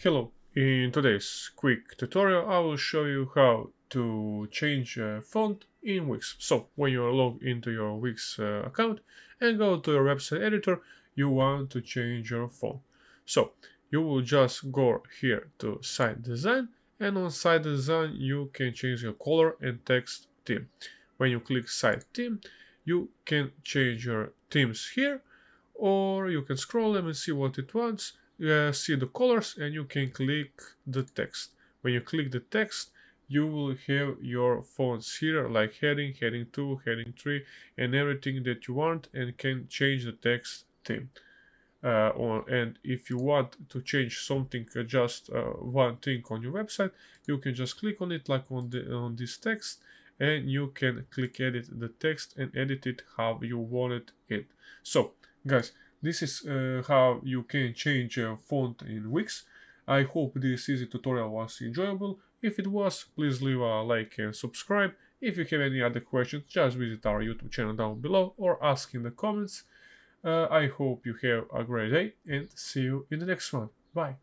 Hello, in today's quick tutorial I will show you how to change a font in Wix. So when you log into your Wix account and go to your website editor, you want to change your font. So you will just go here to site design, and on site design you can change your color and text theme. When you click site theme, you can change your themes here, or you can scroll them and see what it wants. See the colors, and you can click the text. When you click the text, you will have your fonts here, like heading, heading 2, heading 3, and everything that you want, and can change the text theme. And if you want to change something, just one thing on your website, you can just click on it, like on this text, and you can click edit the text and edit it how you wanted it. So guys, this is how you can change a font in Wix. I hope this easy tutorial was enjoyable. If it was, please leave a like and subscribe. If you have any other questions, just visit our YouTube channel down below or ask in the comments. I hope you have a great day and see you in the next one. Bye.